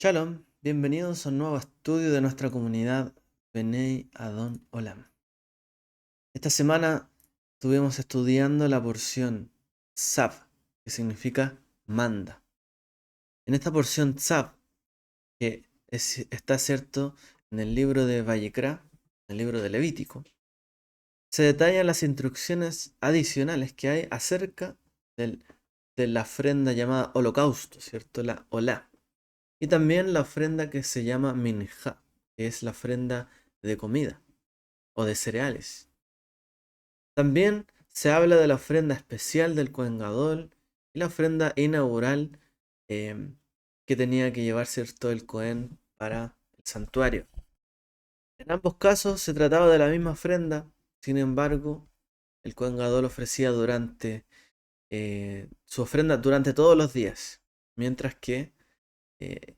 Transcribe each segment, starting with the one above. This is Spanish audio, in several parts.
Shalom, bienvenidos a un nuevo estudio de nuestra comunidad Benei Adon Olam. Esta semana estuvimos estudiando la porción Tzav, que significa manda. En esta porción Tzav, que está cierto en el libro de Vayikra, el libro de Levítico, se detallan las instrucciones adicionales que hay acerca de la ofrenda llamada holocausto, ¿cierto? La Olá. Y también la ofrenda que se llama Minja, que es la ofrenda de comida o de cereales. También se habla de la ofrenda especial del Kohen Gadol y la ofrenda inaugural que tenía que llevar cierto el Kohen para el santuario. En ambos casos se trataba de la misma ofrenda, sin embargo, el Kohen Gadol ofrecía su ofrenda durante todos los días, mientras que eh,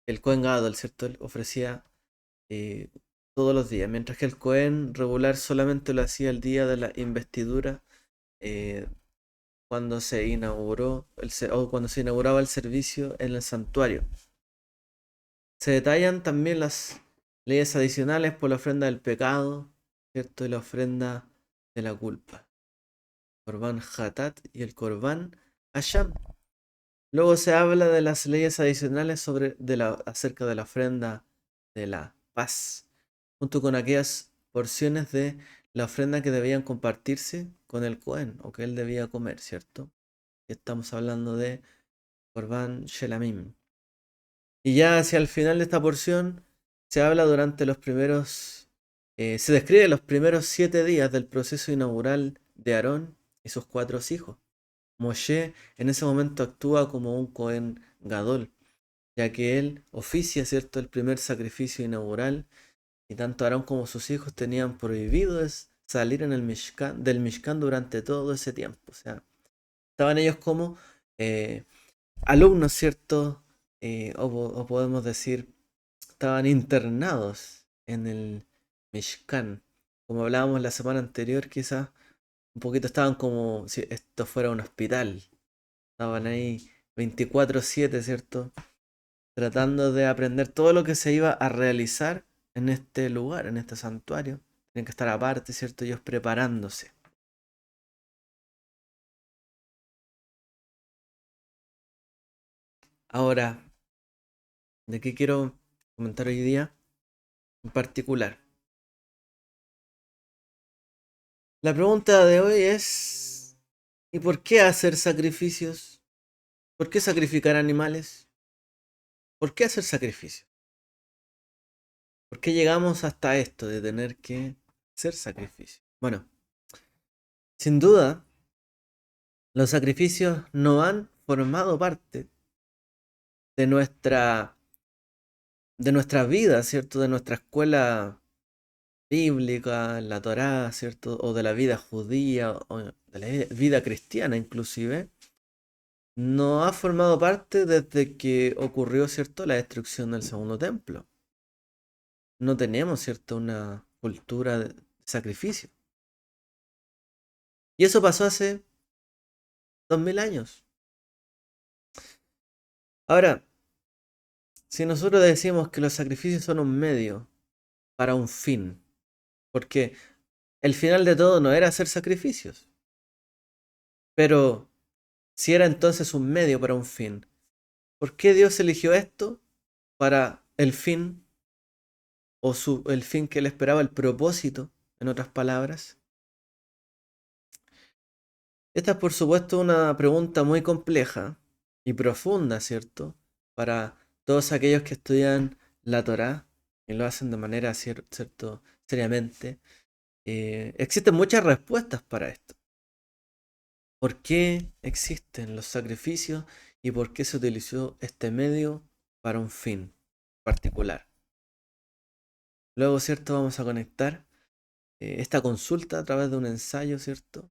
el Kohen Gadol, ¿cierto? Él ofrecía eh, todos los días, mientras que el Cohen regular solamente lo hacía el día de la investidura, eh, cuando se inauguró o cuando se inauguraba el servicio en el santuario. Se detallan también las leyes adicionales por la ofrenda del pecado, ¿cierto? Y la ofrenda de la culpa. Corban Hatat y el Corban Asham. Luego se habla de las leyes adicionales acerca de la ofrenda de la paz, junto con aquellas porciones de la ofrenda que debían compartirse con el Cohen o que él debía comer, ¿cierto? Estamos hablando de Corban Shelamim. Y ya hacia el final de esta porción se habla se describe los primeros 7 días del proceso inaugural de Aarón y sus 4 hijos. Moshe en ese momento actúa como un Cohen Gadol, ya que él oficia, ¿cierto?, el primer sacrificio inaugural, y tanto Aarón como sus hijos tenían prohibido salir del Mishkan durante todo ese tiempo. O sea, estaban ellos como eh, alumnos, ¿cierto? O podemos decir, estaban internados en el Mishkan. Como hablábamos la semana anterior, quizás un poquito estaban como si esto fuera un hospital. Estaban ahí 24/7, ¿cierto? Tratando de aprender todo lo que se iba a realizar en este lugar, en este santuario. Tienen que estar aparte, ¿cierto? Ellos preparándose. Ahora, ¿de qué quiero comentar hoy día en particular? La pregunta de hoy es, ¿y por qué hacer sacrificios? ¿Por qué sacrificar animales? ¿Por qué hacer sacrificios? ¿Por qué llegamos hasta esto de tener que hacer sacrificios? Bueno, sin duda, los sacrificios no han formado parte de nuestra vida, ¿cierto? De nuestra escuela bíblica, la Torá, ¿cierto? O de la vida judía, o de la vida cristiana inclusive. No ha formado parte desde que ocurrió, ¿cierto?, la destrucción del segundo templo. No tenemos, ¿cierto?, una cultura de sacrificio. Y eso pasó hace 2000 años. Ahora, si nosotros decimos que los sacrificios son un medio para un fin, porque el final de todo no era hacer sacrificios, pero si era entonces un medio para un fin, ¿por qué Dios eligió esto para el fin el fin que él esperaba, el propósito, en otras palabras? Esta es por supuesto una pregunta muy compleja y profunda, ¿cierto? Para todos aquellos que estudian la Torá y lo hacen de manera, ¿cierto?, seriamente. Existen muchas respuestas para esto. ¿Por qué existen los sacrificios y por qué se utilizó este medio para un fin particular? Luego, ¿cierto? Vamos a conectar esta consulta a través de un ensayo, ¿cierto?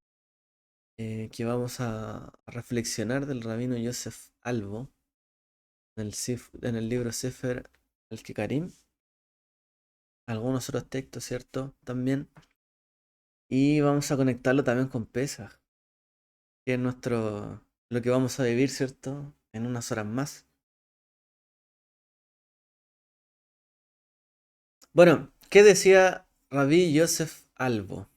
Que vamos a reflexionar del rabino Yosef Albo en el libro Sefer al-Kikarim, algunos otros textos, ¿cierto? También. Y vamos a conectarlo también con Pesaj, que es lo que vamos a vivir, ¿cierto?, en unas horas más. Bueno, ¿qué decía Rabí Yosef Albo?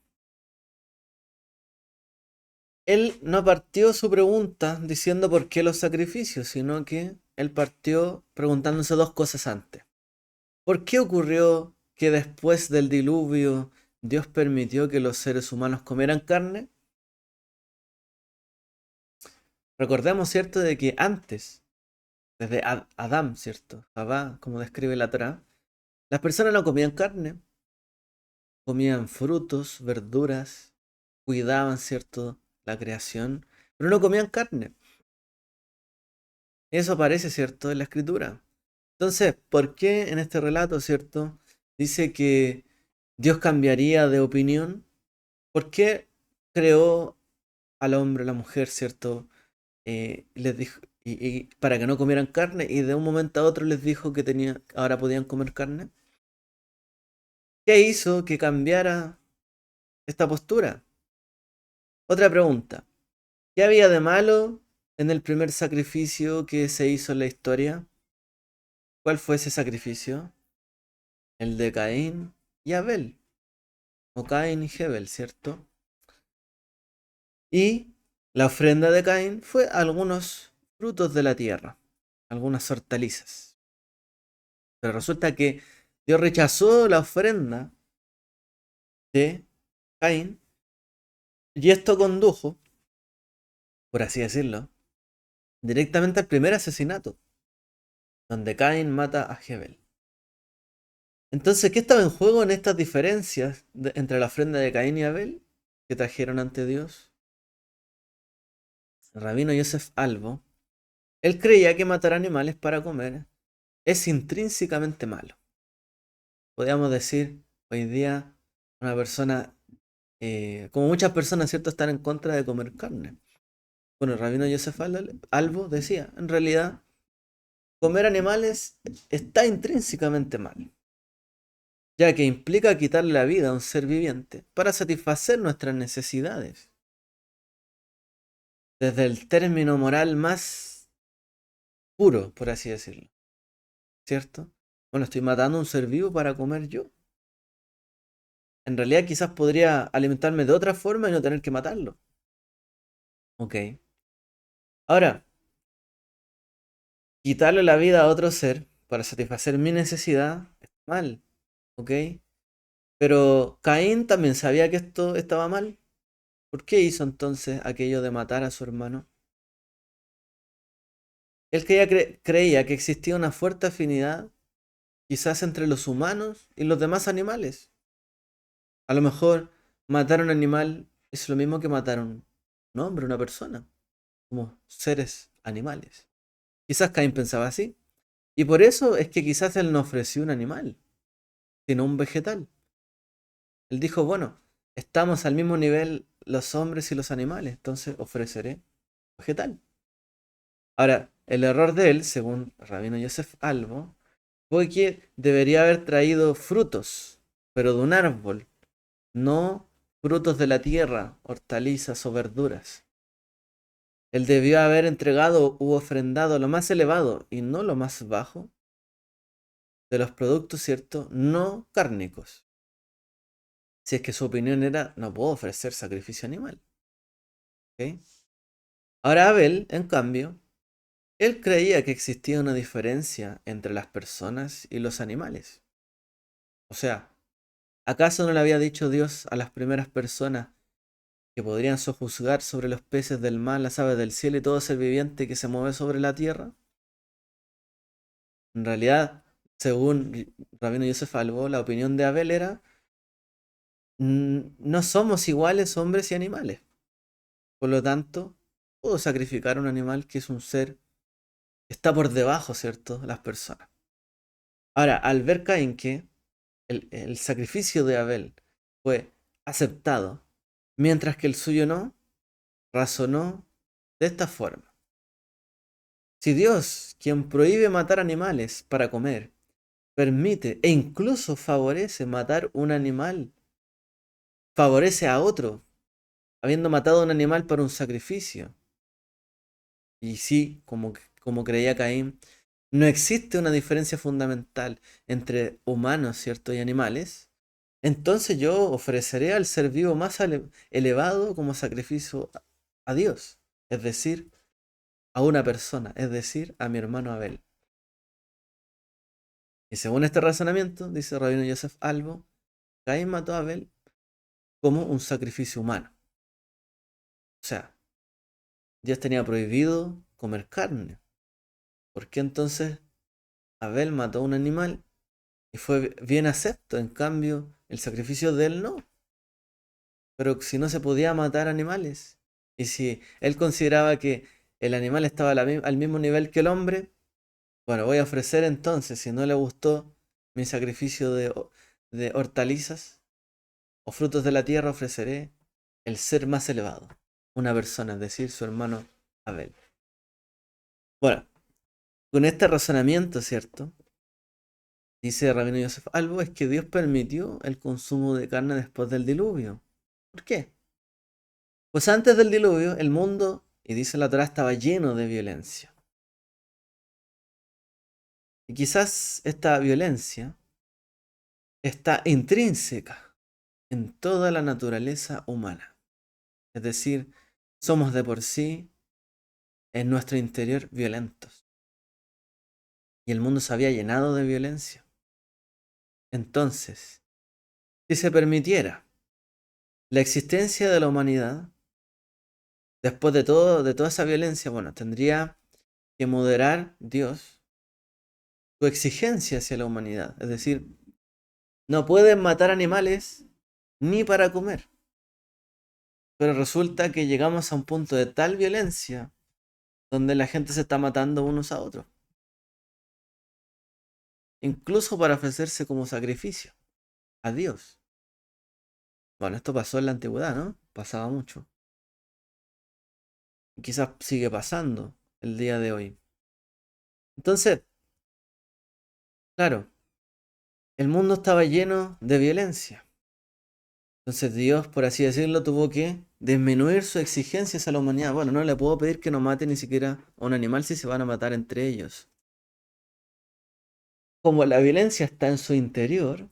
Él no partió su pregunta diciendo por qué los sacrificios, sino que él partió preguntándose dos cosas antes. ¿Por qué ocurrió que después del diluvio Dios permitió que los seres humanos comieran carne? Recordemos, ¿cierto?, de que antes, desde Adán, ¿cierto? Abba, como describe la Torá, las personas no comían carne, comían frutos, verduras, cuidaban, ¿cierto?, la creación, pero no comían carne. Eso aparece, ¿cierto?, en la escritura. Entonces, ¿por qué en este relato, ¿cierto?, dice que Dios cambiaría de opinión? ¿Por qué creó al hombre, a la mujer, ¿cierto? Les dijo, y para que no comieran carne, y de un momento a otro les dijo que ahora podían comer carne. ¿Qué hizo que cambiara esta postura? Otra pregunta. ¿Qué había de malo en el primer sacrificio que se hizo en la historia? ¿Cuál fue ese sacrificio? El de Caín y Abel, o Caín y Hebel, ¿cierto? Y la ofrenda de Caín fue algunos frutos de la tierra, algunas hortalizas. Pero resulta que Dios rechazó la ofrenda de Caín y esto condujo, por así decirlo, directamente al primer asesinato, donde Caín mata a Hebel. Entonces, ¿qué estaba en juego en estas diferencias entre la ofrenda de Caín y Abel que trajeron ante Dios? El rabino Yosef Albo, él creía que matar animales para comer es intrínsecamente malo. Podríamos decir hoy día una persona, como muchas personas, ¿cierto?, están en contra de comer carne. Bueno, el rabino Yosef Albo decía, en realidad, comer animales está intrínsecamente mal, ya que implica quitarle la vida a un ser viviente para satisfacer nuestras necesidades. Desde el término moral más puro, por así decirlo, ¿cierto? Bueno, estoy matando a un ser vivo para comer yo. En realidad quizás podría alimentarme de otra forma y no tener que matarlo. Ok. Ahora, quitarle la vida a otro ser para satisfacer mi necesidad es mal, ¿ok? Pero Caín también sabía que esto estaba mal. ¿Por qué hizo entonces aquello de matar a su hermano? Él creía que existía una fuerte afinidad quizás entre los humanos y los demás animales. A lo mejor matar a un animal es lo mismo que matar a un hombre, una persona, como seres animales. Quizás Caín pensaba así. Y por eso es que quizás él no ofreció un animal, sino un vegetal. Él dijo, bueno, estamos al mismo nivel los hombres y los animales, entonces ofreceré vegetal. Ahora, el error de él, según Rabino Yosef Albo, fue que debería haber traído frutos, pero de un árbol, no frutos de la tierra, hortalizas o verduras. Él debió haber entregado u ofrendado lo más elevado y no lo más bajo de los productos, ¿cierto?, no cárnicos. Si es que su opinión era, no puedo ofrecer sacrificio animal. ¿Ok? Ahora Abel, en cambio, él creía que existía una diferencia entre las personas y los animales. O sea, ¿acaso no le había dicho Dios a las primeras personas que podrían sojuzgar sobre los peces del mar, las aves del cielo y todo ser viviente que se mueve sobre la tierra? En realidad, según Rabino Yosef Albo, la opinión de Abel era, no somos iguales hombres y animales. Por lo tanto, puedo sacrificar un animal que es un ser que está por debajo, ¿cierto?, de las personas. Ahora, al ver Caín que el sacrificio de Abel fue aceptado, mientras que el suyo no, razonó de esta forma. Si Dios, quien prohíbe matar animales para comer, permite e incluso favorece matar un animal, favorece a otro, habiendo matado a un animal para un sacrificio. Y sí, como creía Caín, no existe una diferencia fundamental entre humanos, ¿cierto? Y animales, entonces yo ofreceré al ser vivo más elevado como sacrificio a Dios, es decir, a una persona, es decir, a mi hermano Abel. Y según este razonamiento, dice Rabino Yosef Albo, Caín mató a Abel como un sacrificio humano. O sea, Dios tenía prohibido comer carne. ¿Por qué entonces Abel mató a un animal y fue bien acepto? En cambio, el sacrificio de él no. Pero si no se podía matar animales, y si él consideraba que el animal estaba al mismo nivel que el hombre, bueno, voy a ofrecer entonces, si no le gustó mi sacrificio de hortalizas o frutos de la tierra, ofreceré el ser más elevado, una persona, es decir, su hermano Abel. Bueno, con este razonamiento, ¿cierto? Dice Rabino Yosef Albo, es que Dios permitió el consumo de carne después del diluvio. ¿Por qué? Pues antes del diluvio, el mundo, y dice la Torá, estaba lleno de violencia. Y quizás esta violencia está intrínseca en toda la naturaleza humana. Es decir, somos de por sí, en nuestro interior, violentos. Y el mundo se había llenado de violencia. Entonces, si se permitiera la existencia de la humanidad, después de toda esa violencia, bueno, tendría que moderar Dios su exigencia hacia la humanidad. Es decir, no pueden matar animales ni para comer. Pero resulta que llegamos a un punto de tal violencia donde la gente se está matando unos a otros. Incluso para ofrecerse como sacrificio a Dios. Bueno, esto pasó en la antigüedad, ¿no? Pasaba mucho. Y quizás sigue pasando el día de hoy. Entonces, claro, el mundo estaba lleno de violencia. Entonces Dios, por así decirlo, tuvo que disminuir sus exigencias a la humanidad. Bueno, no le puedo pedir que no mate ni siquiera a un animal si se van a matar entre ellos. Como la violencia está en su interior,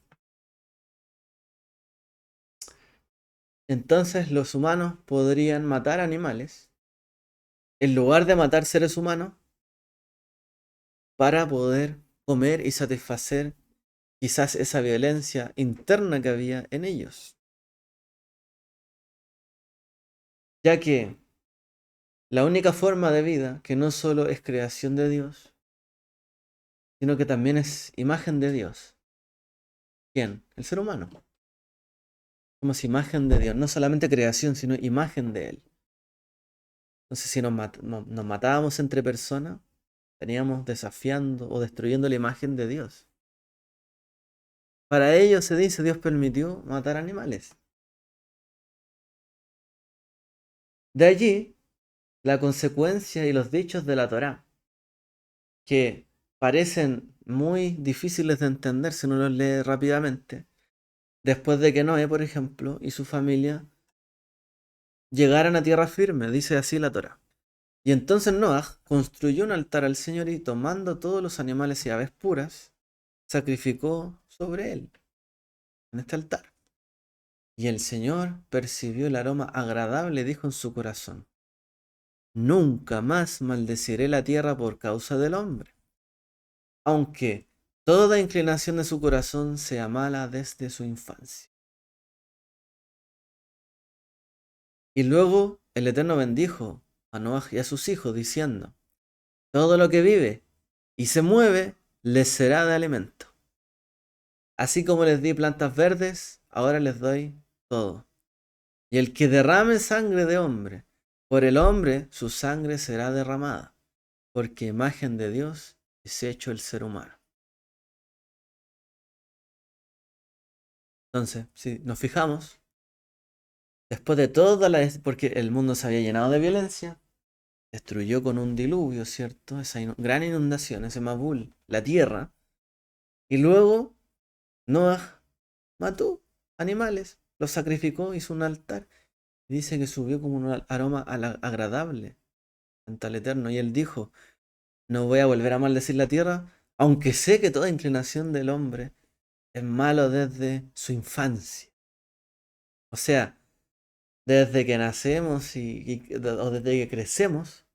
entonces los humanos podrían matar animales en lugar de matar seres humanos para poder comer y satisfacer quizás esa violencia interna que había en ellos. Ya que la única forma de vida, que no solo es creación de Dios, sino que también es imagen de Dios. ¿Quién? El ser humano. Somos imagen de Dios, no solamente creación, sino imagen de Él. Entonces, si nos matábamos entre personas, estaríamos desafiando o destruyendo la imagen de Dios. Para ello se dice, Dios permitió matar animales. De allí la consecuencia y los dichos de la Torá, que parecen muy difíciles de entender si uno los lee rápidamente, después de que Noé, por ejemplo, y su familia llegaran a tierra firme, dice así la Torá. Y entonces Noah construyó un altar al Señor y tomando todos los animales y aves puras, sacrificó sobre él, en este altar. Y el Señor percibió el aroma agradable, dijo en su corazón, nunca más maldeciré la tierra por causa del hombre, aunque toda inclinación de su corazón sea mala desde su infancia. Y luego el Eterno bendijo a Noah y a sus hijos, diciendo, todo lo que vive y se mueve les será de alimento. Así como les di plantas verdes, ahora les doy todo. Y el que derrame sangre de hombre, por el hombre su sangre será derramada, porque imagen de Dios es hecho el ser humano. Entonces, si nos fijamos, después de porque el mundo se había llenado de violencia, destruyó con un diluvio, ¿cierto? Esa gran inundación, ese Mabul, la tierra, y luego Noah mató animales, los sacrificó, hizo un altar, y dice que subió como un aroma agradable ante el Eterno, y él dijo, no voy a volver a maldecir la tierra, aunque sé que toda inclinación del hombre es malo desde su infancia. O sea, desde que nacemos o desde que crecemos,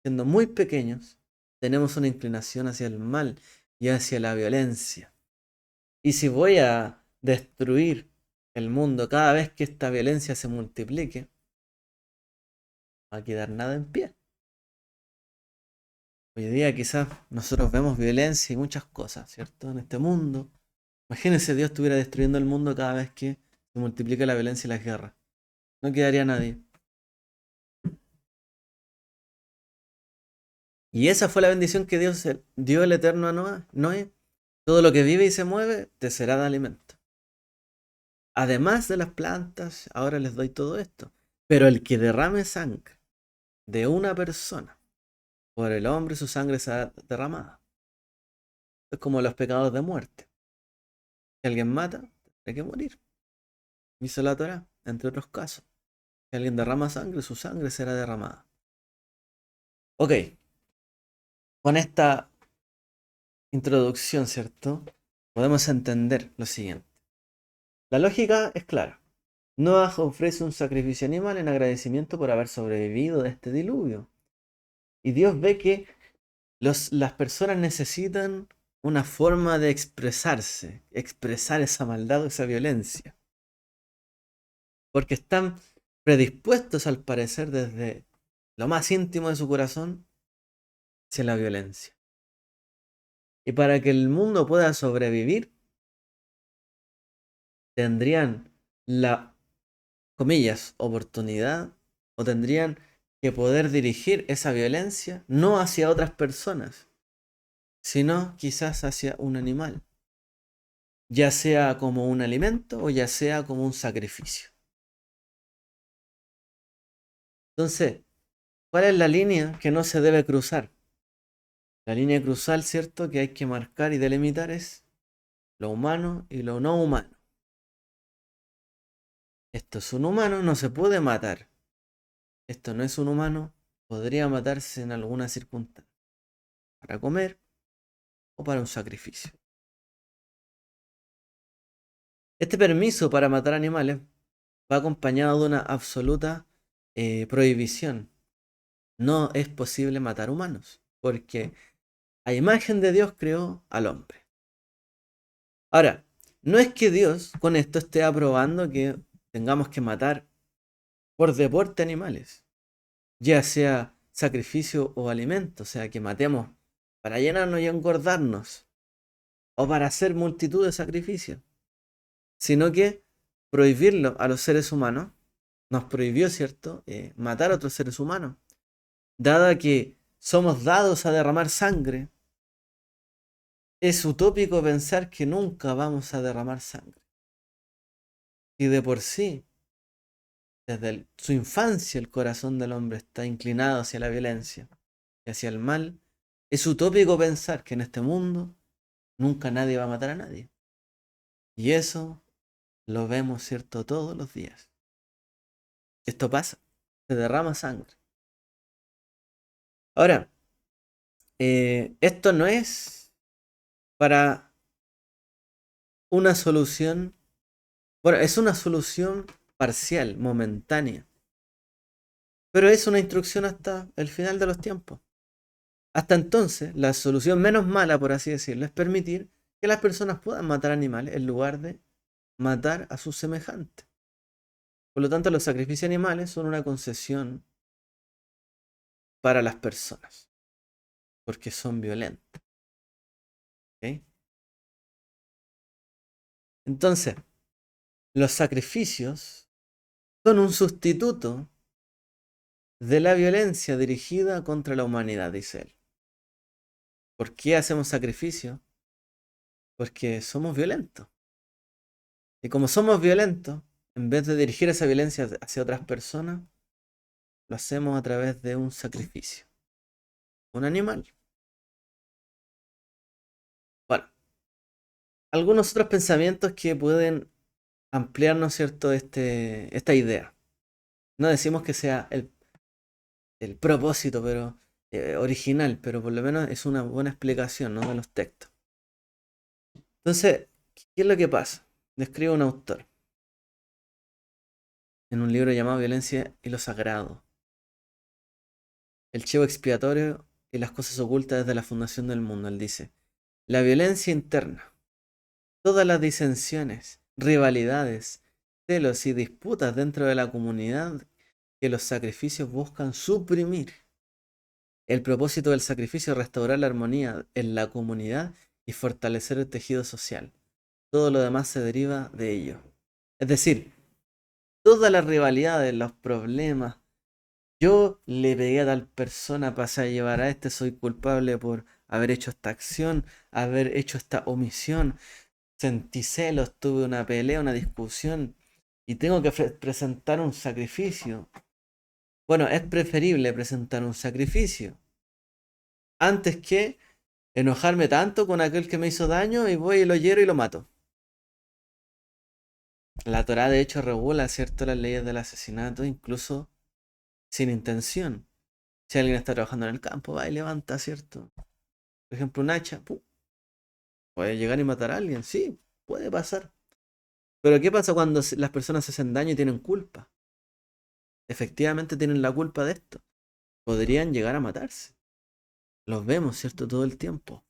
siendo muy pequeños, tenemos una inclinación hacia el mal y hacia la violencia. Y si voy a destruir el mundo cada vez que esta violencia se multiplique, no va a quedar nada en pie. Hoy día quizás nosotros vemos violencia y muchas cosas, ¿cierto? En este mundo. Imagínense Dios estuviera destruyendo el mundo cada vez que se multiplica la violencia y las guerras. No quedaría nadie. Y esa fue la bendición que Dios dio el Eterno a Noé. Todo lo que vive y se mueve te será de alimento. Además de las plantas, ahora les doy todo esto. Pero el que derrame sangre de una persona, por el hombre su sangre será derramada. Es como los pecados de muerte. Si alguien mata, tiene que morir. Dice la Torá, entre otros casos. Si alguien derrama sangre, su sangre será derramada. Ok, con esta introducción, ¿cierto? Podemos entender lo siguiente. La lógica es clara. Noah ofrece un sacrificio animal en agradecimiento por haber sobrevivido de este diluvio. Y Dios ve que las personas necesitan una forma de expresarse, expresar esa maldad o esa violencia. Porque están predispuestos, al parecer, desde lo más íntimo de su corazón, hacia la violencia. Y para que el mundo pueda sobrevivir, tendrían la, comillas, oportunidad, o tendrían que poder dirigir esa violencia no hacia otras personas, sino quizás hacia un animal, ya sea como un alimento o ya sea como un sacrificio. Entonces, ¿cuál es la línea que no se debe cruzar? La línea crucial, ¿cierto?, que hay que marcar y delimitar es lo humano y lo no humano. Esto es un humano, no se puede matar. Esto no es un humano, podría matarse en alguna circunstancia, para comer o para un sacrificio. Este permiso para matar animales va acompañado de una absoluta prohibición. No es posible matar humanos, porque a imagen de Dios creó al hombre. Ahora, no es que Dios con esto esté aprobando que tengamos que matar por deporte animales, ya sea sacrificio o alimento, o sea, que matemos para llenarnos y engordarnos, o para hacer multitud de sacrificios, sino que prohibirlo a los seres humanos, nos prohibió, ¿cierto?, matar a otros seres humanos, dada que somos dados a derramar sangre. Es utópico pensar que nunca vamos a derramar sangre. Y de por sí, desde su infancia, el corazón del hombre está inclinado hacia la violencia y hacia el mal. Es utópico pensar que en este mundo nunca nadie va a matar a nadie. Y eso lo vemos, ¿cierto?, todos los días. Esto pasa, se derrama sangre. Ahora, esto no es para una solución, bueno, es una solución parcial, momentánea, pero es una instrucción hasta el final de los tiempos. Hasta entonces, la solución menos mala, por así decirlo, es permitir que las personas puedan matar animales en lugar de matar a sus semejantes. Por lo tanto, los sacrificios animales son una concesión para las personas, porque son violentas. ¿Ok? Entonces, los sacrificios son un sustituto de la violencia dirigida contra la humanidad, dice él. ¿Por qué hacemos sacrificio? Porque somos violentos. Y como somos violentos, en vez de dirigir esa violencia hacia otras personas, lo hacemos a través de un sacrificio. Un animal. Bueno, algunos otros pensamientos que pueden ampliar, ¿no es cierto?, esta idea. No decimos que sea el propósito, pero original, pero por lo menos es una buena explicación, ¿no?, de los textos. Entonces, ¿qué es lo que pasa? Describe un autor en un libro llamado Violencia y lo Sagrado, el chivo expiatorio y las cosas ocultas desde la fundación del mundo. Él dice: la violencia interna, todas las disensiones, rivalidades, celos y disputas dentro de la comunidad que los sacrificios buscan suprimir. El propósito del sacrificio es restaurar la armonía en la comunidad y fortalecer el tejido social. Todo lo demás se deriva de ello. Es decir, todas las rivalidades, los problemas, yo le pegué a tal persona, pasé a llevar a este, soy culpable por haber hecho esta acción, haber hecho esta omisión, sentí celos, tuve una pelea, una discusión y tengo que presentar un sacrificio. Bueno, es preferible presentar un sacrificio antes que enojarme tanto con aquel que me hizo daño y voy y lo hiero y lo mato. La Torá de hecho regula, ¿cierto?, las leyes del asesinato incluso sin intención. Si alguien está trabajando en el campo, va y levanta, ¿cierto?, por ejemplo, un hacha, ¡pum!, puede llegar y matar a alguien, sí, puede pasar. Pero ¿qué pasa cuando las personas se hacen daño y tienen culpa? Efectivamente tienen la culpa de esto. Podrían llegar a matarse. Los vemos, ¿cierto?, todo el tiempo.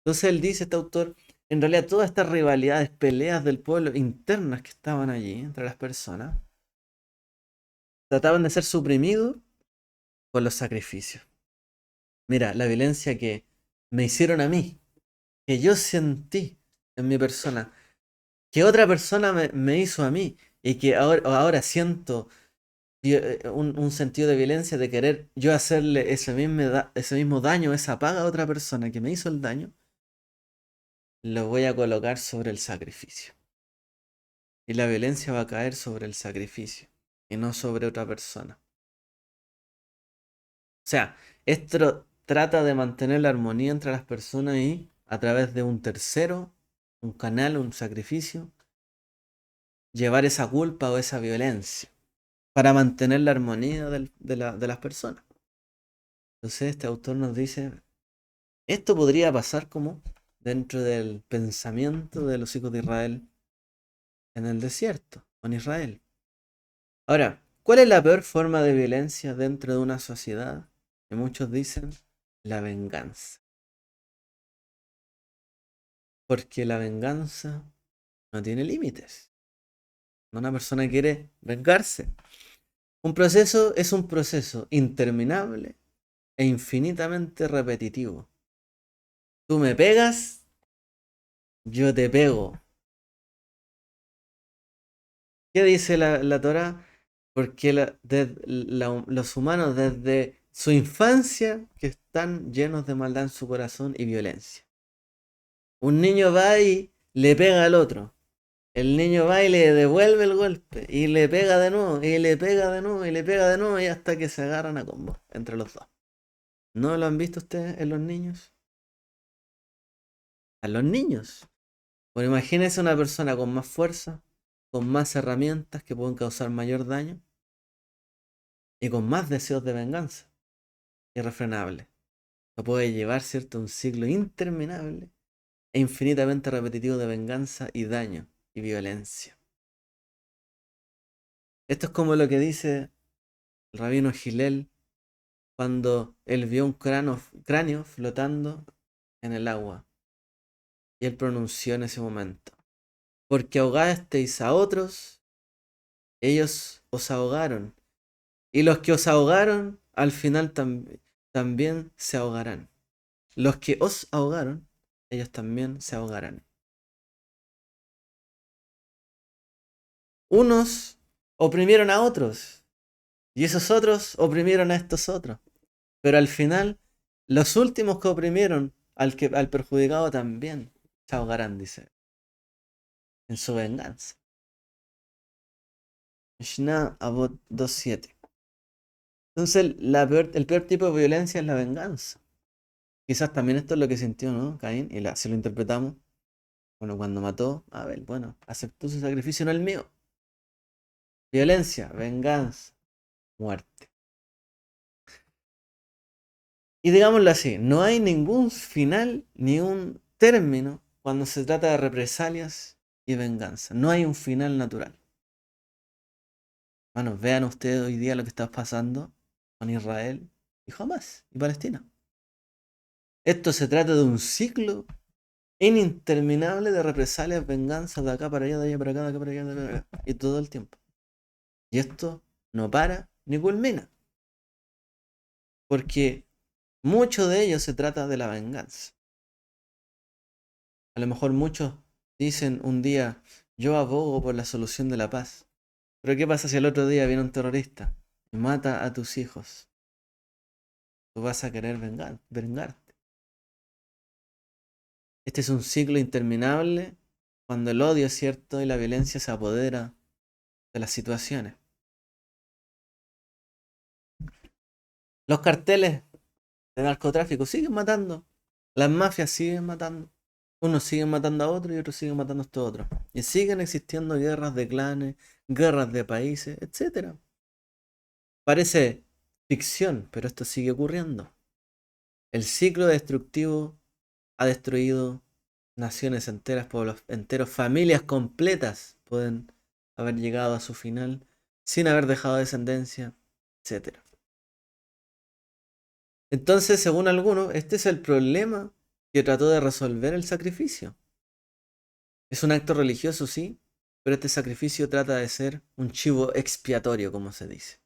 Entonces él dice, este autor, en realidad todas estas rivalidades, peleas del pueblo internas que estaban allí entre las personas, trataban de ser suprimidos con los sacrificios. Mira, la violencia que me hicieron a mí, que yo sentí en mi persona, que otra persona me hizo a mí, y que ahora siento un sentido de violencia de querer yo hacerle ese mismo daño, esa paga a otra persona que me hizo el daño, lo voy a colocar sobre el sacrificio. Y la violencia va a caer sobre el sacrificio y no sobre otra persona. O sea, esto trata de mantener la armonía entre las personas y a través de un tercero, un canal, un sacrificio, llevar esa culpa o esa violencia para mantener la armonía de las personas. Entonces este autor nos dice, esto podría pasar como dentro del pensamiento de los hijos de Israel en el desierto, en Israel. Ahora, ¿cuál es la peor forma de violencia dentro de una sociedad? Que muchos dicen la venganza. Porque la venganza no tiene límites. Una persona quiere vengarse. Un proceso es un proceso interminable e infinitamente repetitivo. Tú me pegas, yo te pego. ¿Qué dice la Torá? Porque los humanos desde su infancia que están llenos de maldad en su corazón y violencia. Un niño va y le pega al otro. El niño va y le devuelve el golpe. Y le pega de nuevo. Y le pega de nuevo. Y le pega de nuevo. Y hasta que se agarran a combos entre los dos. ¿No lo han visto ustedes en los niños? A los niños. Bueno, imagínense una persona con más fuerza, con más herramientas que pueden causar mayor daño. Y con más deseos de venganza. Irrefrenable. Lo puede llevar, ¿cierto?, un ciclo interminable e infinitamente repetitivo de venganza y daño y violencia. Esto es como lo que dice el rabino Gilel cuando él vio un cráneo flotando en el agua. Y él pronunció en ese momento: porque ahogasteis a otros, ellos os ahogaron. Y los que os ahogaron, al final también se ahogarán. Los que os ahogaron, ellos también se ahogarán. Unos oprimieron a otros y esos otros oprimieron a estos otros. Pero al final, los últimos que oprimieron al perjudicado también se ahogarán, dice, en su venganza. Mishnah Avot 2.7. Entonces, el peor tipo de violencia es la venganza. Quizás también esto es lo que sintió, ¿no?, Caín, y así lo interpretamos. Bueno, cuando mató a Abel, bueno, aceptó su sacrificio, no el mío. Violencia, venganza, muerte. Y digámoslo así, no hay ningún final ni un término cuando se trata de represalias y venganza. No hay un final natural. Bueno, vean ustedes hoy día lo que está pasando con Israel y Hamas y Palestina. Esto se trata de un ciclo ininterminable de represalias, venganzas de acá para allá, de allá para acá, de acá para allá, de acá para acá, y todo el tiempo. Y esto no para ni culmina. Porque mucho de ello se trata de la venganza. A lo mejor muchos dicen un día, yo abogo por la solución de la paz. Pero ¿qué pasa si el otro día viene un terrorista y mata a tus hijos? Tú vas a querer vengarte. Este es un ciclo interminable cuando el odio es cierto y la violencia se apodera de las situaciones. Los carteles de narcotráfico siguen matando. Las mafias siguen matando. Unos siguen matando a otros y otros siguen matando a estos otros. Y siguen existiendo guerras de clanes, guerras de países, etc. Parece ficción, pero esto sigue ocurriendo. El ciclo destructivo ha destruido naciones enteras, pueblos enteros, familias completas pueden haber llegado a su final sin haber dejado descendencia, etc. Entonces, según algunos, este es el problema que trató de resolver el sacrificio. Es un acto religioso, sí, pero este sacrificio trata de ser un chivo expiatorio, como se dice.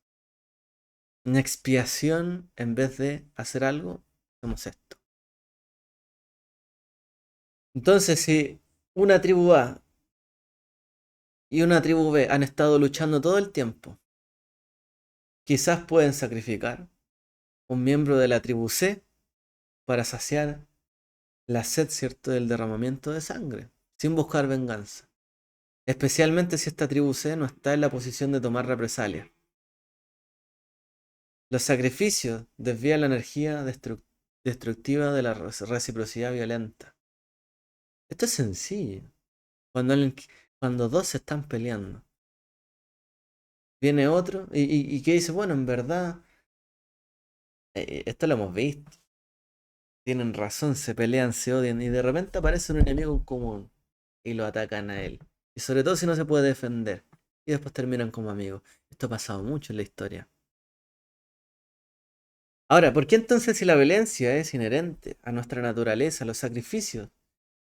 Una expiación, en vez de hacer algo, hacemos esto. Entonces, si una tribu A y una tribu B han estado luchando todo el tiempo, quizás pueden sacrificar un miembro de la tribu C para saciar la sed, ¿cierto?, del derramamiento de sangre, sin buscar venganza. Especialmente si esta tribu C no está en la posición de tomar represalias. Los sacrificios desvían la energía destructiva de la reciprocidad violenta. Esto es sencillo. Cuando dos se están peleando, viene otro y que dice, bueno, en verdad, esto lo hemos visto. Tienen razón, se pelean, se odian y de repente aparece un enemigo en común y lo atacan a él. Y sobre todo si no se puede defender. Y después terminan como amigos. Esto ha pasado mucho en la historia. Ahora, ¿por qué entonces si la violencia es inherente a nuestra naturaleza, los sacrificios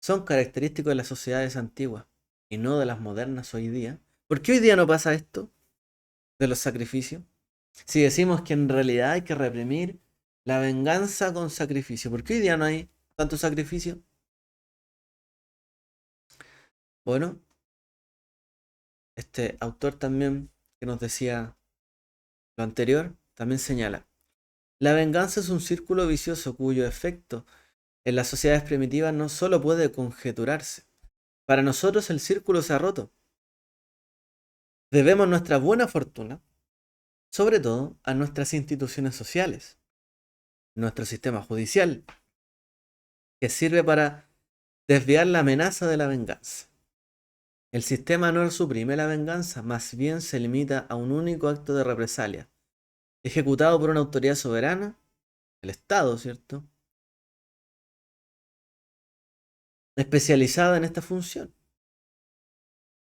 son característicos de las sociedades antiguas y no de las modernas hoy día? ¿Por qué hoy día no pasa esto de los sacrificios? Si decimos que en realidad hay que reprimir la venganza con sacrificio, ¿por qué hoy día no hay tanto sacrificio? Bueno, este autor también que nos decía lo anterior, también señala, la venganza es un círculo vicioso cuyo efecto en las sociedades primitivas no solo puede conjeturarse. Para nosotros el círculo se ha roto. Debemos nuestra buena fortuna, sobre todo, a nuestras instituciones sociales, nuestro sistema judicial, que sirve para desviar la amenaza de la venganza. El sistema no suprime la venganza, más bien se limita a un único acto de represalia, ejecutado por una autoridad soberana, el Estado, ¿cierto?, especializada en esta función,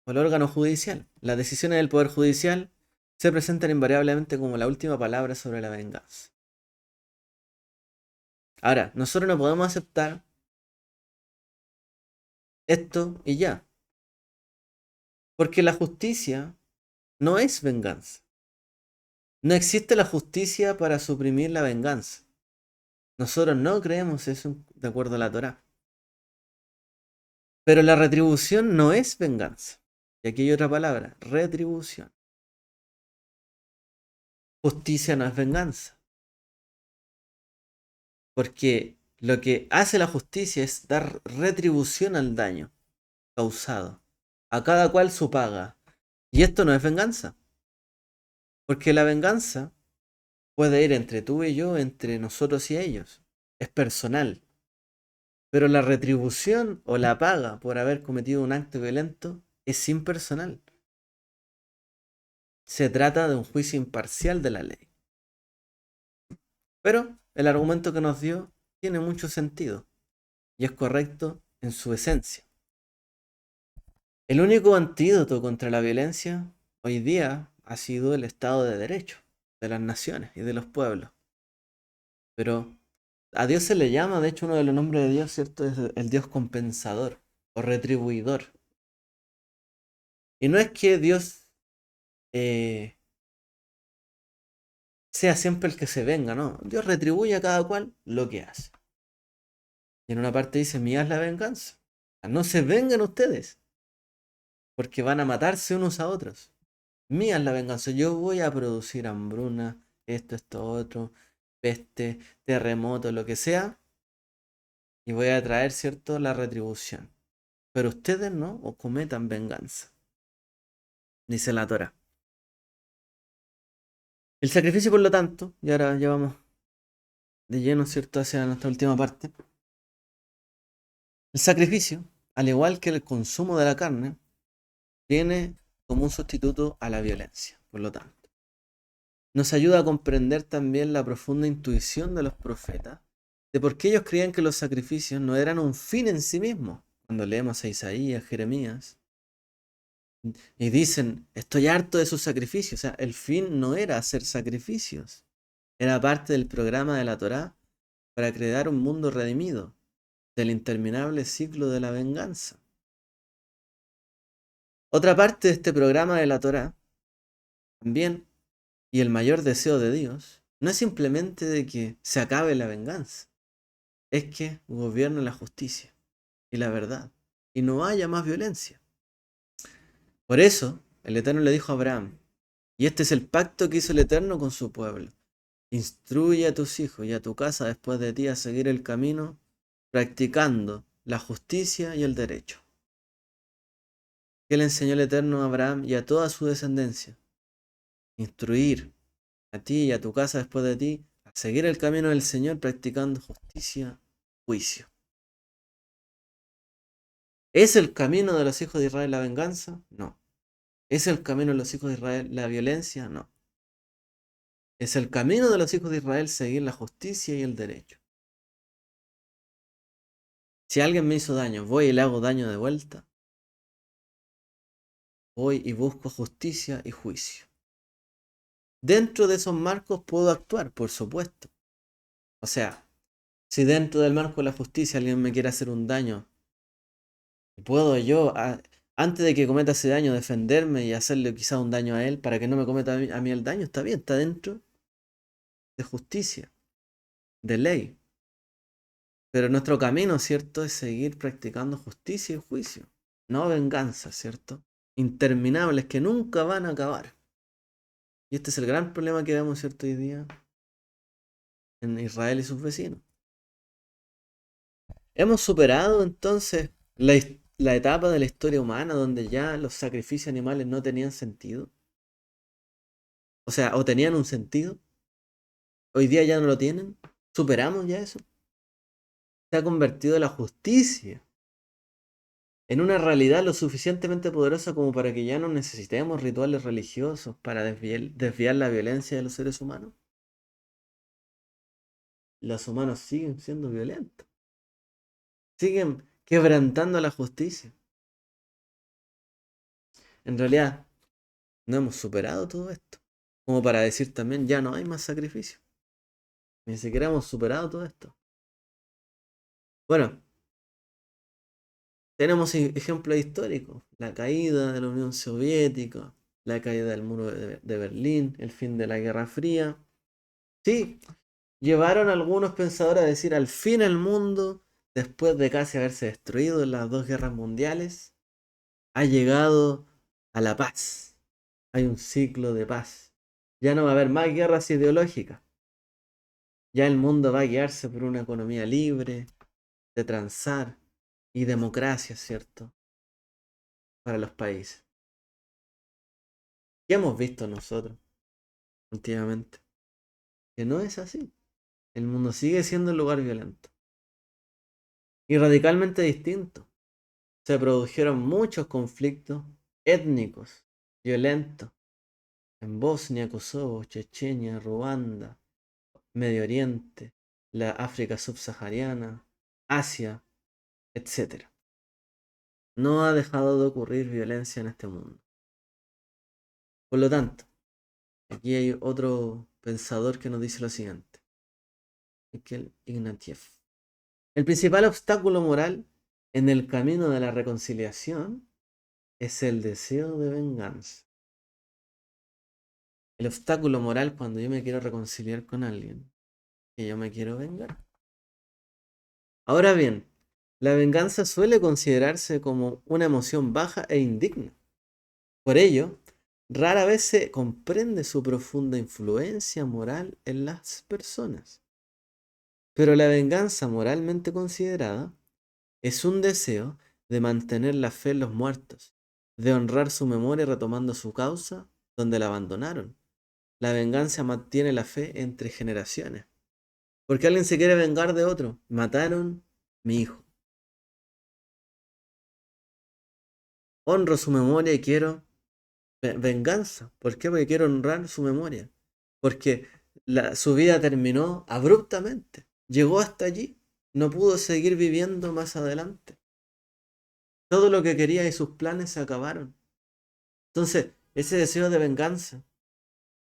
o el órgano judicial. Las decisiones del Poder Judicial se presentan invariablemente como la última palabra sobre la venganza. Ahora, nosotros no podemos aceptar esto y ya, porque la justicia no es venganza. No existe la justicia para suprimir la venganza. Nosotros no creemos eso de acuerdo a la Torá. Pero la retribución no es venganza. Y aquí hay otra palabra, retribución. Justicia no es venganza. Porque lo que hace la justicia es dar retribución al daño causado. A cada cual su paga. Y esto no es venganza. Porque la venganza puede ir entre tú y yo, entre nosotros y ellos. Es personal. Pero la retribución o la paga por haber cometido un acto violento es impersonal. Se trata de un juicio imparcial de la ley. Pero el argumento que nos dio tiene mucho sentido y es correcto en su esencia. El único antídoto contra la violencia hoy día ha sido el Estado de Derecho de las naciones y de los pueblos. Pero a Dios se le llama, de hecho uno de los nombres de Dios, ¿cierto? Es el Dios compensador o retribuidor. Y no es que Dios eh, sea siempre el que se venga, no. Dios retribuye a cada cual lo que hace. Y en una parte dice, mía es la venganza. No se vengan ustedes, porque van a matarse unos a otros. Mía es la venganza. Yo voy a producir hambruna, esto, otro, peste, terremoto, lo que sea, y voy a traer, ¿cierto?, la retribución. Pero ustedes no o cometan venganza, dice la Torá. El sacrificio, por lo tanto, y ahora ya vamos de lleno, ¿cierto?, hacia nuestra última parte. El sacrificio, al igual que el consumo de la carne, tiene como un sustituto a la violencia, por lo tanto. Nos ayuda a comprender también la profunda intuición de los profetas de por qué ellos creían que los sacrificios no eran un fin en sí mismo. Cuando leemos a Isaías, Jeremías, y dicen, estoy harto de sus sacrificios. O sea, el fin no era hacer sacrificios. Era parte del programa de la Torá para crear un mundo redimido del interminable ciclo de la venganza. Otra parte de este programa de la Torá, también, y el mayor deseo de Dios, no es simplemente de que se acabe la venganza, es que gobierne la justicia y la verdad, y no haya más violencia. Por eso, el Eterno le dijo a Abraham, y este es el pacto que hizo el Eterno con su pueblo: instruye a tus hijos y a tu casa después de ti a seguir el camino, practicando la justicia y el derecho. Que le enseñó el Eterno a Abraham y a toda su descendencia: instruir a ti y a tu casa después de ti a seguir el camino del Señor, practicando justicia, juicio. ¿Es el camino de los hijos de Israel la venganza? No. ¿Es el camino de los hijos de Israel la violencia? No. Es el camino de los hijos de Israel seguir la justicia y el derecho. Si alguien me hizo daño, voy y le hago daño de vuelta. Voy y busco justicia y juicio. Dentro de esos marcos puedo actuar, por supuesto. O sea, si dentro del marco de la justicia alguien me quiere hacer un daño, puedo yo, antes de que cometa ese daño, defenderme y hacerle quizá un daño a él para que no me cometa a mí el daño. Está bien, está dentro de justicia, de ley. Pero nuestro camino, ¿cierto?, es seguir practicando justicia y juicio, no venganza, ¿cierto? Interminables que nunca van a acabar. Y este es el gran problema que vemos, ¿cierto?, hoy día en Israel y sus vecinos. Hemos superado entonces la etapa de la historia humana donde ya los sacrificios animales no tenían sentido. O sea, o tenían un sentido. Hoy día ya no lo tienen. Superamos ya eso. Se ha convertido la justicia en una realidad lo suficientemente poderosa como para que ya no necesitemos rituales religiosos para desviar la violencia de los seres humanos. Los humanos siguen siendo violentos. Siguen quebrantando la justicia. En realidad, no hemos superado todo esto. Como para decir también, ya no hay más sacrificio. Ni siquiera hemos superado todo esto. Bueno, tenemos ejemplos históricos. La caída de la Unión Soviética, la caída del muro de Berlín, el fin de la Guerra Fría. Sí, llevaron a algunos pensadores a decir, al fin el mundo, después de casi haberse destruido en las dos guerras mundiales, ha llegado a la paz. Hay un ciclo de paz. Ya no va a haber más guerras ideológicas. Ya el mundo va a guiarse por una economía libre, de transar y democracia, ¿cierto?, para los países. ¿Qué hemos visto nosotros últimamente? Que no es así. El mundo sigue siendo un lugar violento. Y radicalmente distinto. Se produjeron muchos conflictos étnicos, violentos, en Bosnia, Kosovo, Chechenia, Ruanda, Medio Oriente, la África subsahariana, Asia, etc. No ha dejado de ocurrir violencia en este mundo. Por lo tanto, aquí hay otro pensador que nos dice lo siguiente. Mikhail Ignatieff. El principal obstáculo moral en el camino de la reconciliación es el deseo de venganza. El obstáculo moral cuando yo me quiero reconciliar con alguien, que yo me quiero vengar. Ahora bien, la venganza suele considerarse como una emoción baja e indigna. Por ello, rara vez se comprende su profunda influencia moral en las personas. Pero la venganza moralmente considerada es un deseo de mantener la fe en los muertos, de honrar su memoria retomando su causa donde la abandonaron. La venganza mantiene la fe entre generaciones. Porque alguien se quiere vengar de otro. Mataron mi hijo. Honro su memoria y quiero venganza. ¿Por qué? Porque quiero honrar su memoria. Porque su vida terminó abruptamente. Llegó hasta allí. No pudo seguir viviendo más adelante. Todo lo que quería y sus planes se acabaron. Entonces, ese deseo de venganza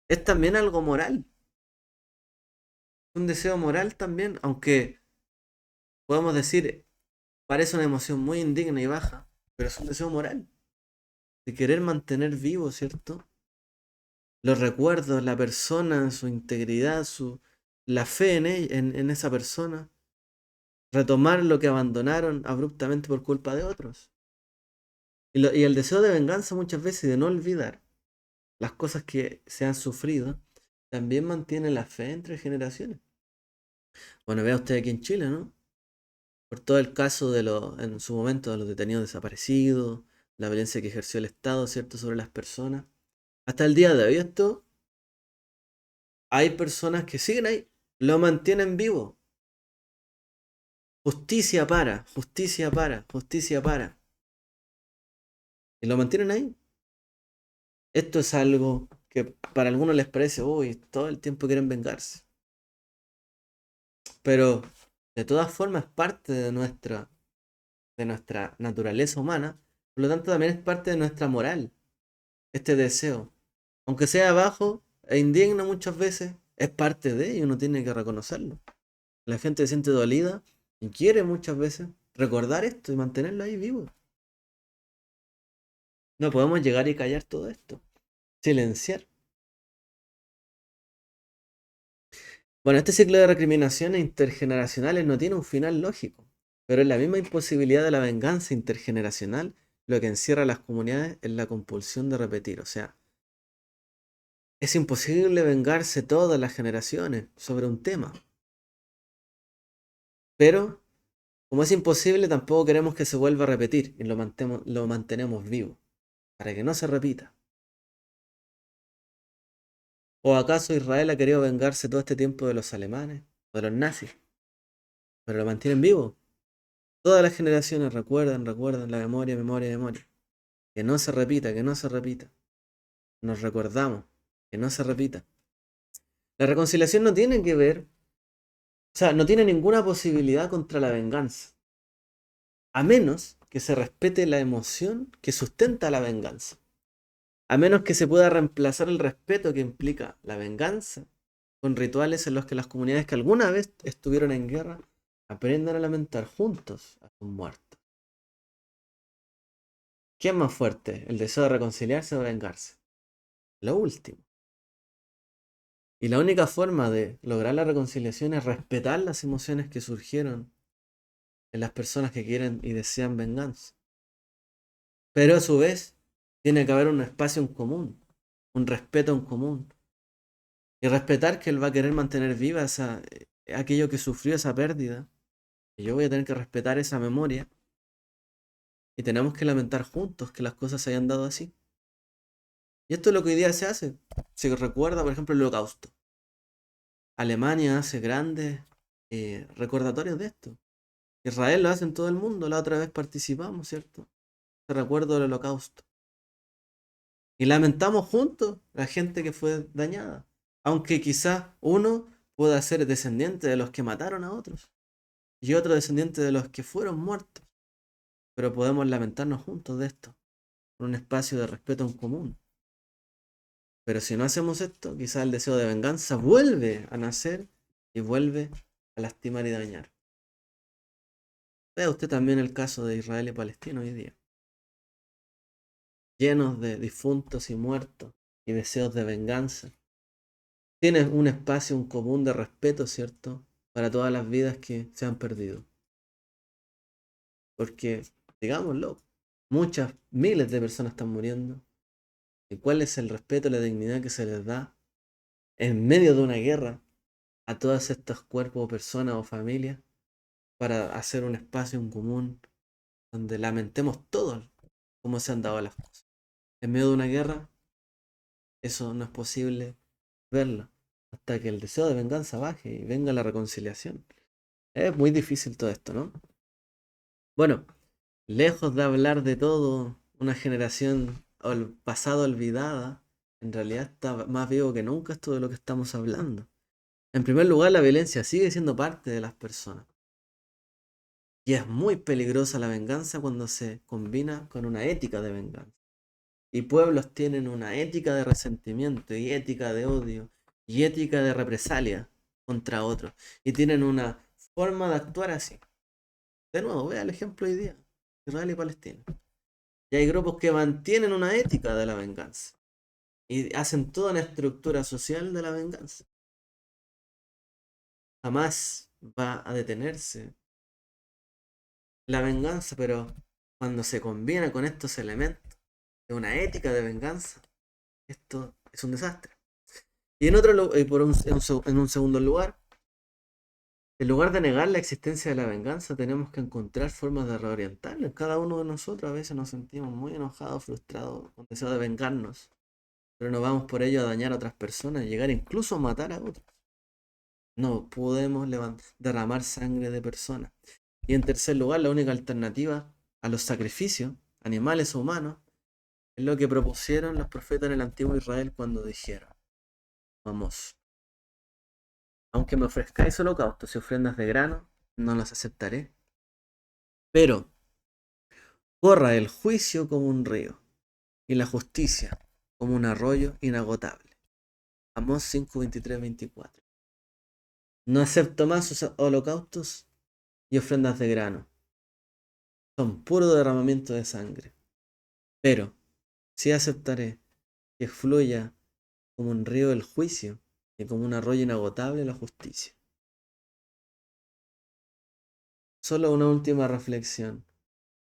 es también algo moral. Un deseo moral también, aunque podemos decir, parece una emoción muy indigna y baja, pero es un deseo moral. De querer mantener vivo, ¿cierto? Los recuerdos, la persona, su integridad, la fe en esa persona. Retomar lo que abandonaron abruptamente por culpa de otros. Y el deseo de venganza muchas veces, de no olvidar las cosas que se han sufrido, también mantiene la fe entre generaciones. Bueno, vea usted aquí en Chile, ¿no? Por todo el caso en su momento, de los detenidos desaparecidos, la violencia que ejerció el Estado, ¿cierto?, sobre las personas. Hasta el día de hoy esto, hay personas que siguen ahí, lo mantienen vivo. Justicia para, justicia para, justicia para. Y lo mantienen ahí. Esto es algo que para algunos les parece, uy, todo el tiempo quieren vengarse. Pero de todas formas es parte de nuestra naturaleza humana. Por lo tanto también es parte de nuestra moral. Este deseo. Aunque sea bajo e indigno muchas veces, es parte de y uno tiene que reconocerlo. La gente se siente dolida y quiere muchas veces recordar esto y mantenerlo ahí vivo. No podemos llegar y callar todo esto. Silenciar. Bueno, este ciclo de recriminaciones intergeneracionales no tiene un final lógico, pero es la misma imposibilidad de la venganza intergeneracional lo que encierra a las comunidades en la compulsión de repetir. O sea, es imposible vengarse todas las generaciones sobre un tema. Pero, como es imposible, tampoco queremos que se vuelva a repetir y lo mantenemos vivo, para que no se repita. ¿O acaso Israel ha querido vengarse todo este tiempo de los alemanes o de los nazis? Pero lo mantienen vivo. Todas las generaciones recuerdan la memoria, memoria, memoria. Que no se repita, que no se repita. Nos recordamos, que no se repita. La reconciliación no tiene que ver, o sea, no tiene ninguna posibilidad contra la venganza. A menos que se respete la emoción que sustenta la venganza. A menos que se pueda reemplazar el respeto que implica la venganza con rituales en los que las comunidades que alguna vez estuvieron en guerra aprendan a lamentar juntos a sus muertos. ¿Qué es más fuerte? ¿El deseo de reconciliarse o vengarse? Lo último. Y la única forma de lograr la reconciliación es respetar las emociones que surgieron en las personas que quieren y desean venganza. Pero a su vez, tiene que haber un espacio en común, un respeto en común. Y respetar que él va a querer mantener viva aquello que sufrió esa pérdida. Y yo voy a tener que respetar esa memoria. Y tenemos que lamentar juntos que las cosas se hayan dado así. Y esto es lo que hoy día se hace. Se recuerda, por ejemplo, el Holocausto. Alemania hace grandes recordatorios de esto. Israel lo hace en todo el mundo. La otra vez participamos, ¿cierto? Se recuerda del Holocausto. Y lamentamos juntos la gente que fue dañada. Aunque quizás uno pueda ser descendiente de los que mataron a otros y otro descendiente de los que fueron muertos. Pero podemos lamentarnos juntos de esto, por un espacio de respeto en común. Pero si no hacemos esto, quizás el deseo de venganza vuelve a nacer y vuelve a lastimar y dañar. Vea usted también el caso de Israel y Palestina hoy día, llenos de difuntos y muertos y deseos de venganza. Tienes un espacio, un común de respeto, ¿cierto? Para todas las vidas que se han perdido. Porque, digámoslo, muchas, miles de personas están muriendo. ¿Y cuál es el respeto y la dignidad que se les da en medio de una guerra a todos estos cuerpos o personas o familias para hacer un espacio en común donde lamentemos todos cómo se han dado las cosas? En medio de una guerra, eso no es posible verlo hasta que el deseo de venganza baje y venga la reconciliación. Es muy difícil todo esto, ¿no? Bueno, lejos de hablar de todo, una generación pasado olvidada, en realidad está más vivo que nunca esto de lo que estamos hablando. En primer lugar, la violencia sigue siendo parte de las personas. Y es muy peligrosa la venganza cuando se combina con una ética de venganza. Y pueblos tienen una ética de resentimiento y ética de odio y ética de represalia contra otros. Y tienen una forma de actuar así. De nuevo, vea el ejemplo hoy día, Israel y Palestina. Y hay grupos que mantienen una ética de la venganza y hacen toda una estructura social de la venganza. Jamás va a detenerse la venganza, pero cuando se combina con estos elementos de una ética de venganza, esto es un desastre. Y en un segundo lugar, en lugar de negar la existencia de la venganza, tenemos que encontrar formas de reorientarla. Cada uno de nosotros a veces nos sentimos muy enojados, frustrados, con deseo de vengarnos, pero no vamos por ello a dañar a otras personas, llegar incluso a matar a otros. No podemos derramar sangre de personas. Y en tercer lugar, la única alternativa a los sacrificios, animales o humanos, es lo que propusieron los profetas en el antiguo Israel cuando dijeron: vamos, aunque me ofrezcáis holocaustos y ofrendas de grano, no las aceptaré. Pero corra el juicio como un río y la justicia como un arroyo inagotable. Amós 5, 23, 24. No acepto más sus holocaustos y ofrendas de grano. Son puro derramamiento de sangre. Pero sí aceptaré que fluya como un río el juicio y como un arroyo inagotable la justicia. Solo una última reflexión.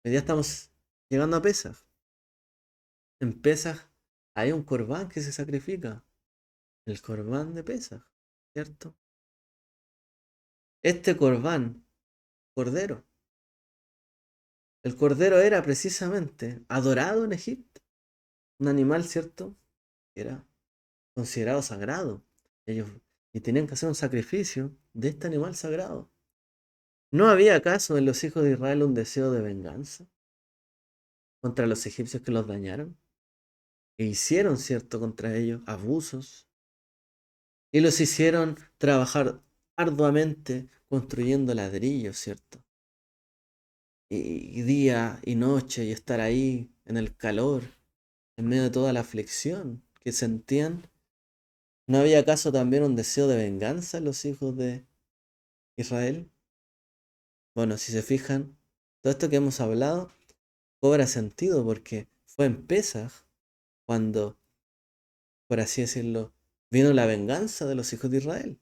Hoy día estamos llegando a Pesaj. En Pesaj hay un corbán que se sacrifica. El corbán de Pesaj, ¿cierto? Este corbán, cordero. El cordero era precisamente adorado en Egipto. Un animal, ¿cierto? Era considerado sagrado. Ellos y tenían que hacer un sacrificio de este animal sagrado. ¿No había acaso en los hijos de Israel un deseo de venganza contra los egipcios que los dañaron? E hicieron, ¿cierto?, contra ellos abusos. Y los hicieron trabajar arduamente construyendo ladrillos, ¿cierto? Y día y noche y estar ahí en el calor, en medio de toda la aflicción que sentían. ¿No había acaso también un deseo de venganza en los hijos de Israel? Bueno, si se fijan, todo esto que hemos hablado cobra sentido porque fue en Pesaj cuando, por así decirlo, vino la venganza de los hijos de Israel,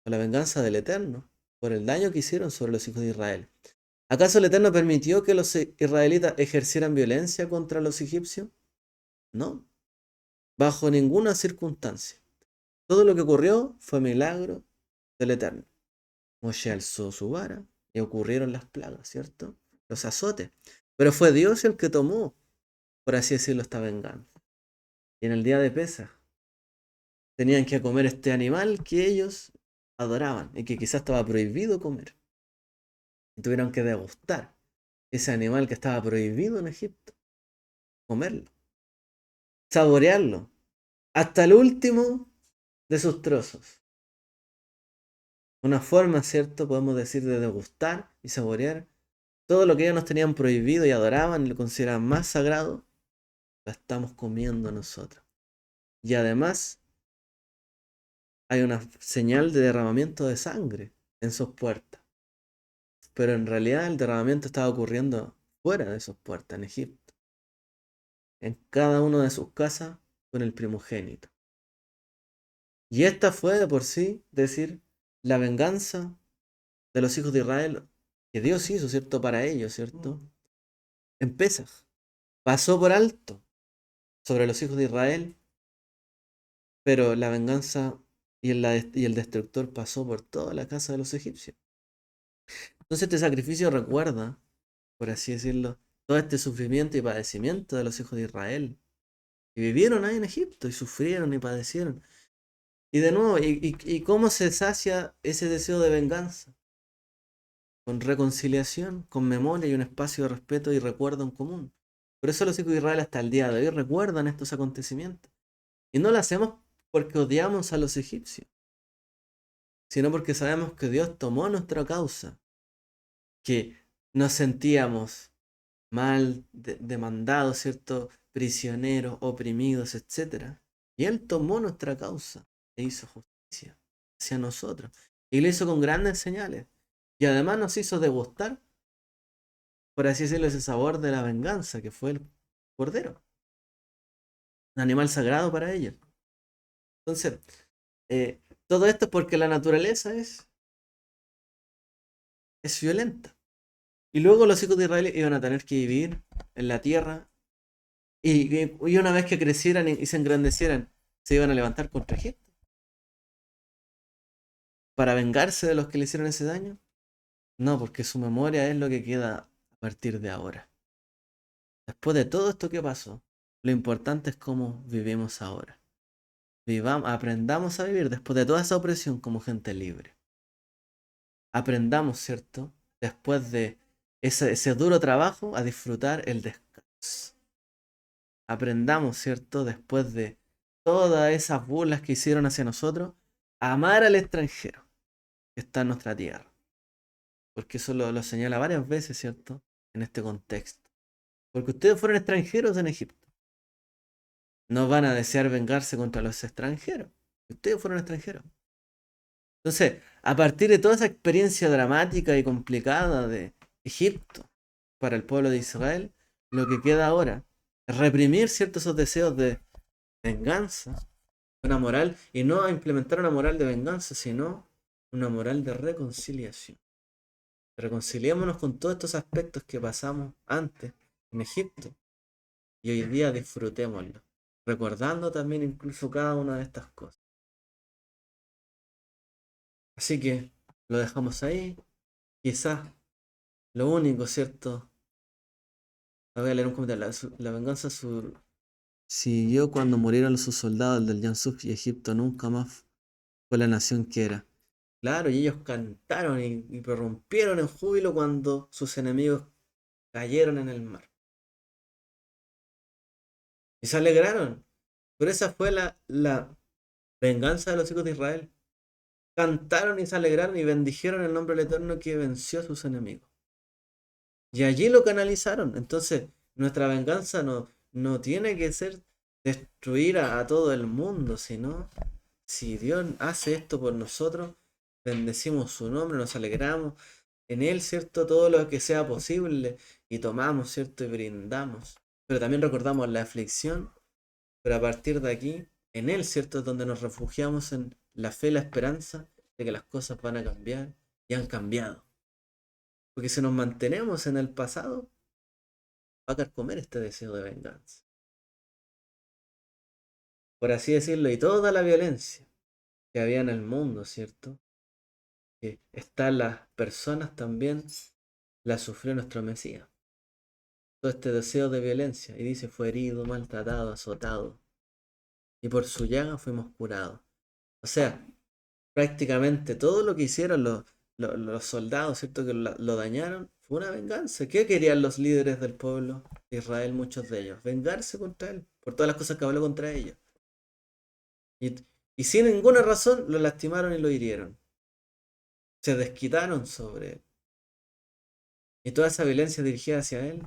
o la venganza del Eterno, por el daño que hicieron sobre los hijos de Israel. ¿Acaso el Eterno permitió que los israelitas ejercieran violencia contra los egipcios? No, bajo ninguna circunstancia. Todo lo que ocurrió fue milagro del Eterno. Moshe alzó su vara y ocurrieron las plagas, ¿cierto? Los azotes. Pero fue Dios el que tomó, por así decirlo, esta venganza. Y en el día de Pesaj tenían que comer este animal que ellos adoraban y que quizás estaba prohibido comer. Y tuvieron que degustar ese animal que estaba prohibido en Egipto, comerlo, saborearlo, hasta el último de sus trozos. Una forma, ¿cierto? Podemos decir de degustar y saborear todo lo que ellos nos tenían prohibido y adoraban y lo consideraban más sagrado, lo estamos comiendo nosotros. Y además hay una señal de derramamiento de sangre en sus puertas. Pero en realidad el derramamiento estaba ocurriendo fuera de sus puertas, en Egipto. En cada uno de sus casas con el primogénito. Y esta fue de por sí, decir, la venganza de los hijos de Israel que Dios hizo, ¿cierto? Para ellos, ¿cierto? En Pesaj. Pasó por alto sobre los hijos de Israel, pero la venganza y el destructor pasó por toda la casa de los egipcios. Entonces este sacrificio recuerda, por así decirlo, todo este sufrimiento y padecimiento de los hijos de Israel, que vivieron ahí en Egipto y sufrieron y padecieron. Y de nuevo, ¿y cómo se sacia ese deseo de venganza? Con reconciliación, con memoria y un espacio de respeto y recuerdo en común. Por eso los hijos de Israel hasta el día de hoy recuerdan estos acontecimientos. Y no lo hacemos porque odiamos a los egipcios, sino porque sabemos que Dios tomó nuestra causa, que nos sentíamos mal, demandados, ¿cierto? Prisioneros, oprimidos, etc. Y Él tomó nuestra causa e hizo justicia hacia nosotros. Y lo hizo con grandes señales. Y además nos hizo degustar, por así decirlo, ese sabor de la venganza, que fue el cordero. Un animal sagrado para ellos. Entonces, todo esto es porque la naturaleza es violenta. Y luego los hijos de Israel iban a tener que vivir en la tierra. Y una vez que crecieran y se engrandecieran, se iban a levantar contra Egipto para vengarse de los que le hicieron ese daño. No, porque su memoria es lo que queda a partir de ahora. Después de todo esto que pasó, lo importante es cómo vivimos ahora. Aprendamos a vivir después de toda esa opresión como gente libre. Aprendamos, ¿cierto? Después de ese duro trabajo, a disfrutar el descanso. Aprendamos, ¿cierto? Después de todas esas burlas que hicieron hacia nosotros, a amar al extranjero que está en nuestra tierra. Porque eso lo señala varias veces, ¿cierto? En este contexto. Porque ustedes fueron extranjeros en Egipto. No van a desear vengarse contra los extranjeros. Ustedes fueron extranjeros. Entonces, a partir de toda esa experiencia dramática y complicada de Egipto para el pueblo de Israel, lo que queda ahora es reprimir ciertos esos deseos de venganza, una moral, y no implementar una moral de venganza, sino una moral de reconciliación. Reconciliémonos con todos estos aspectos que pasamos antes en Egipto y hoy día disfrutémoslo, recordando también incluso cada una de estas cosas. Así que lo dejamos ahí. Quizás lo único, ¿cierto? Voy a leer un comentario. La venganza siguió cuando murieron sus soldados del Yansuf y Egipto nunca más fue la nación que era. Claro, y ellos cantaron y prorrumpieron en júbilo cuando sus enemigos cayeron en el mar. Y se alegraron. Pero esa fue la venganza de los hijos de Israel. Cantaron y se alegraron y bendijeron el nombre del Eterno que venció a sus enemigos. Y allí lo canalizaron. Entonces, nuestra venganza no tiene que ser destruir a todo el mundo, sino si Dios hace esto por nosotros, bendecimos su nombre, nos alegramos en Él, ¿cierto? Todo lo que sea posible y tomamos, ¿cierto? Y brindamos. Pero también recordamos la aflicción, pero a partir de aquí, en Él, ¿cierto? Es donde nos refugiamos en la fe y la esperanza de que las cosas van a cambiar y han cambiado. Porque si nos mantenemos en el pasado, va a carcomer este deseo de venganza. Por así decirlo, y toda la violencia que había en el mundo, ¿cierto? Que están las personas también, la sufrió nuestro Mesías. Todo este deseo de violencia. Y dice, fue herido, maltratado, azotado. Y por su llaga fuimos curados. O sea, prácticamente todo lo que hicieron los soldados, ¿cierto? Que lo dañaron, fue una venganza. ¿Qué querían los líderes del pueblo de Israel, muchos de ellos? Vengarse contra él, por todas las cosas que habló contra ellos. Y sin ninguna razón lo lastimaron y lo hirieron. Se desquitaron sobre él. Y toda esa violencia dirigida hacia él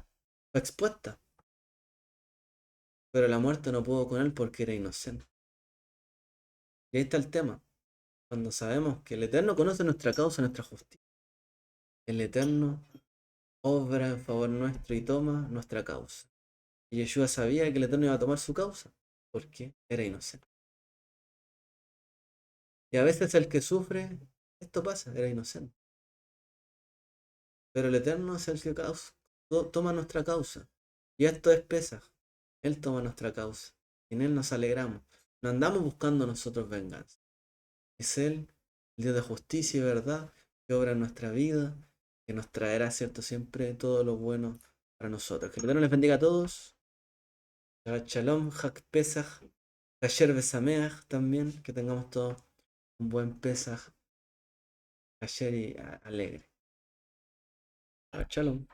fue expuesta. Pero la muerte no pudo con él porque era inocente. Y ahí está el tema. Cuando sabemos que el Eterno conoce nuestra causa, nuestra justicia. El Eterno obra en favor nuestro y toma nuestra causa. Y Yeshua sabía que el Eterno iba a tomar su causa, porque era inocente. Y a veces el que sufre, esto pasa, era inocente. Pero el Eterno es el que toma nuestra causa. Y esto es Pesaj. Él toma nuestra causa. Y en Él nos alegramos. No andamos buscando nosotros venganza. Es Él, el Dios de justicia y verdad, que obra en nuestra vida, que nos traerá, ¿cierto?, siempre todo lo bueno para nosotros. Que el Eterno les bendiga a todos. Shabbat Shalom, Hak Pesach, Kasher Besameach también. Que tengamos todos un buen Pesaj, Kasher y alegre. Shabbat Shalom.